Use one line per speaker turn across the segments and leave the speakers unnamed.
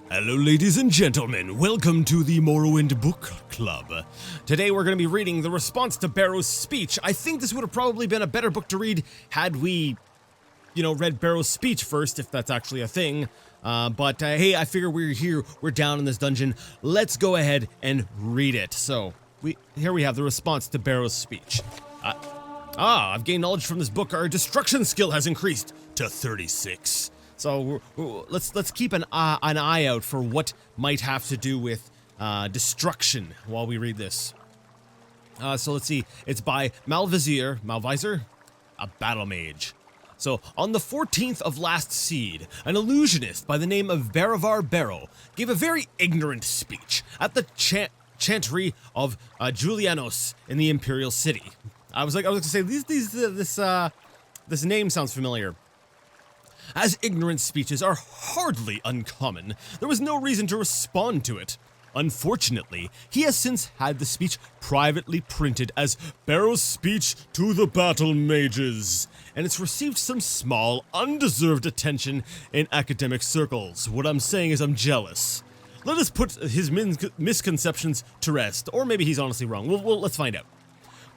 Hello ladies and gentlemen, welcome to the Morrowind Book Club. Today we're going to be reading the response to Bero's speech. I think this would have probably been a better book to read had we, read Bero's speech first, if that's actually a thing. But hey, I figure we're here, we're down in this dungeon. Let's go ahead and read it. So, here we have the response to Bero's speech. I've gained knowledge from this book. Our destruction skill has increased to 36. So let's keep an eye out for what might have to do with destruction while we read this. So let's see. It's by Malvisor, a battle mage. So on the 14th of last seed, an illusionist by the name of Bero gave a very ignorant speech at the chantry of Julianos in the Imperial City. I was gonna say this name sounds familiar. As ignorant speeches are hardly uncommon, there was no reason to respond to it. Unfortunately, he has since had the speech privately printed as Bero's speech to the battle mages, and it's received some small, undeserved attention in academic circles. What I'm saying is I'm jealous. Let us put his misconceptions to rest, or maybe he's honestly wrong. Let's find out.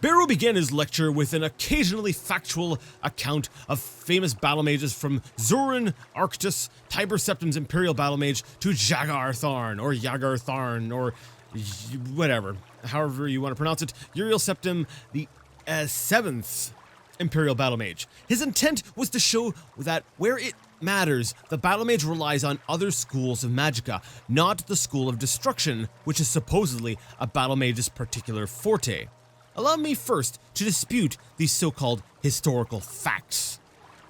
Bero began his lecture with an occasionally factual account of famous battle mages from Zurin, Arctus, Tiber Septim's Imperial Battle Mage, to Jagar Tharn, or whatever, however you want to pronounce it, Uriel Septim, the 7th Imperial Battle Mage. His intent was to show that where it matters, the Battle Mage relies on other schools of magicka, not the School of Destruction, which is supposedly a Battle Mage's particular forte. Allow me first to dispute these so-called historical facts.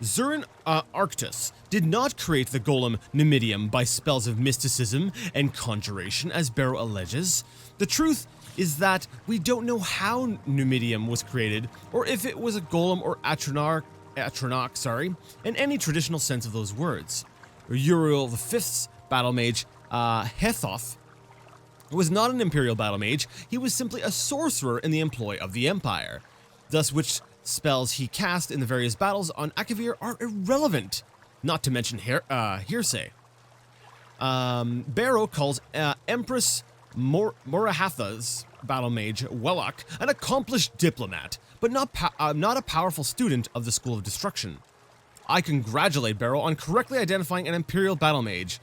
Zurin Arctus did not create the golem Numidium by spells of mysticism and conjuration, as Bero alleges. The truth is that we don't know how Numidium was created, or if it was a golem or atronach, in any traditional sense of those words. Uriel V's battle mage, Hethoth, was not an Imperial battle mage. He was simply a sorcerer in the employ of the Empire. Thus, which spells he cast in the various battles on Akavir are irrelevant, not to mention hearsay. Bero calls Empress Morahatha's battle mage, Wellock, an accomplished diplomat, but not a powerful student of the School of Destruction. I congratulate Bero on correctly identifying an Imperial battle mage,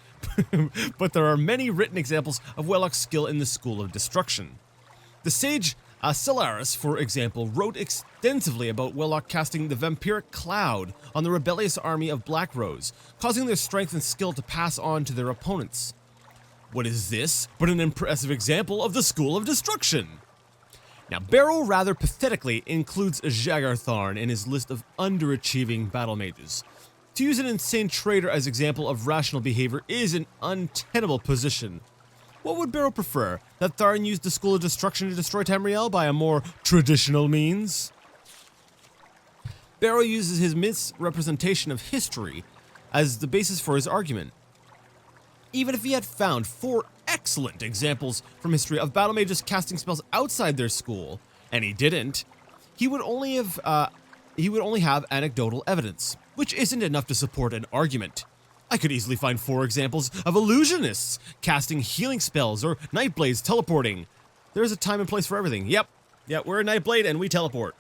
but there are many written examples of Wellock's skill in the School of Destruction. The sage Solaris, for example, wrote extensively about Wellock casting the vampiric cloud on the rebellious army of Black Rose, causing their strength and skill to pass on to their opponents. What is this but an impressive example of the School of Destruction? Now, Bero rather pathetically includes Jagar Tharn in his list of underachieving battle mages. To use an insane trader as example of rational behavior is an untenable position. What would Bero prefer? That Tharn used the School of Destruction to destroy Tamriel by a more traditional means? Bero uses his misrepresentation of history as the basis for his argument. Even if he had found 4 excellent examples from history of battle mages casting spells outside their school, and he didn't, he would only have anecdotal evidence, which isn't enough to support an argument. I could easily find 4 examples of illusionists casting healing spells or Nightblades teleporting. There's a time and place for everything. Yep, we're a Nightblade and we teleport.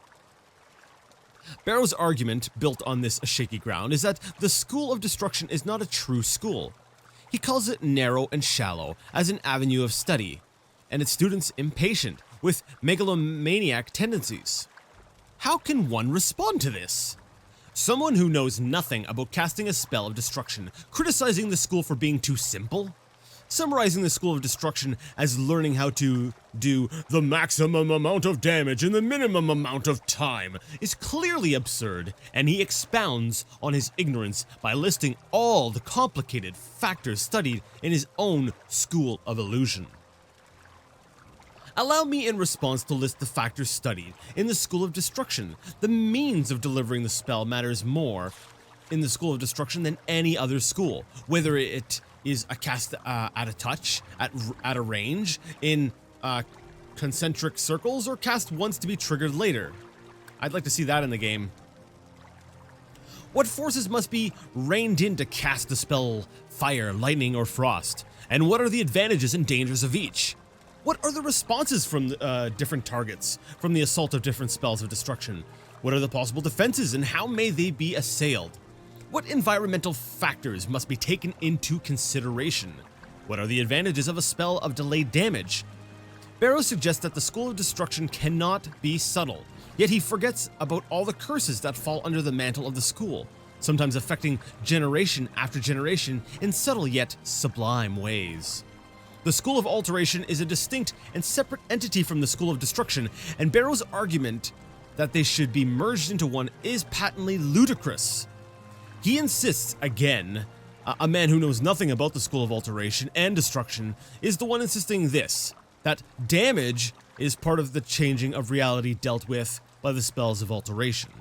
Bero's argument, built on this shaky ground, is that the School of Destruction is not a true school. He calls it narrow and shallow as an avenue of study, and its students impatient with megalomaniac tendencies. How can one respond to this? Someone who knows nothing about casting a spell of destruction, criticizing the school for being too simple? Summarizing the School of Destruction as learning how to do the maximum amount of damage in the minimum amount of time is clearly absurd, and he expounds on his ignorance by listing all the complicated factors studied in his own School of Illusion. Allow me in response to list the factors studied in the School of Destruction. The means of delivering the spell matters more in the School of Destruction than any other school, whether it is a cast at a touch, at a range, in concentric circles, or cast once to be triggered later. I'd like to see that in the game. What forces must be reined in to cast the spell fire, lightning, or frost? And what are the advantages and dangers of each? What are the responses from different targets from the assault of different spells of destruction? What are the possible defenses and how may they be assailed? What environmental factors must be taken into consideration? What are the advantages of a spell of delayed damage? Bero suggests that the School of Destruction cannot be subtle, yet he forgets about all the curses that fall under the mantle of the school, sometimes affecting generation after generation in subtle yet sublime ways. The School of Alteration is a distinct and separate entity from the School of Destruction, and Bero's argument that they should be merged into one is patently ludicrous. He insists, again, a man who knows nothing about the School of Alteration and Destruction is the one insisting this, that damage is part of the changing of reality dealt with by the spells of alteration.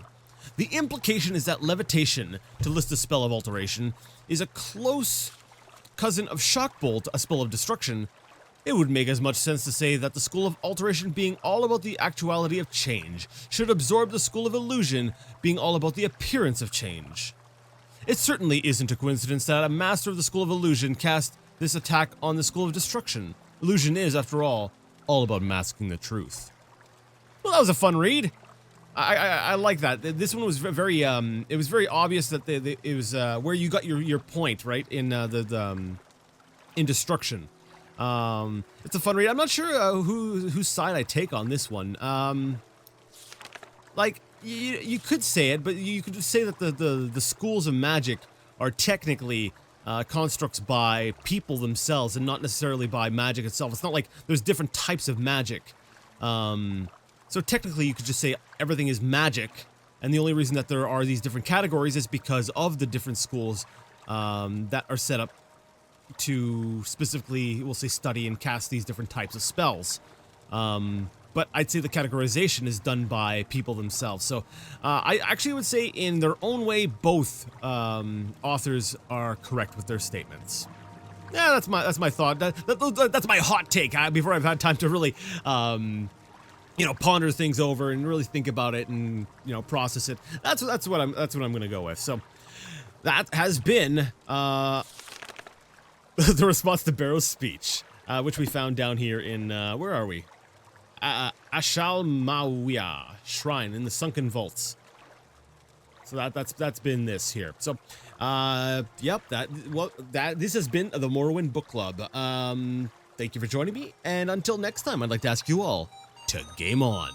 The implication is that levitation, to list the spell of alteration, is a close cousin of shockbolt, a spell of destruction. It would make as much sense to say that the School of Alteration, being all about the actuality of change, should absorb the School of Illusion, being all about the appearance of change. It certainly isn't a coincidence that a master of the School of Illusion cast this attack on the School of Destruction. Illusion is, after all about masking the truth. Well, that was a fun read. I like that. This one was very it was very obvious that it was where you got your point, right, in in Destruction. It's a fun read. I'm not sure whose side I take on this one. Like you could say it, but you could just say that the schools of magic are technically constructs by people themselves and not necessarily by magic itself. It's not like there's different types of magic. So technically you could just say everything is magic, and the only reason that there are these different categories is because of the different schools that are set up to specifically, we'll say, study and cast these different types of spells. But I'd say the categorization is done by people themselves. So I actually would say in their own way, both authors are correct with their statements. Yeah, that's my thought. That's my hot take before I've had time to really, ponder things over and really think about it and process it. That's what I'm gonna go with. So that has been the response to Bero's speech, which we found down here in where are we? Ashalmawiya Shrine in the Sunken Vaults. So that's been this here. So, yep, this has been the Morrowind Book Club. Thank you for joining me, and until next time, I'd like to ask you all to game on.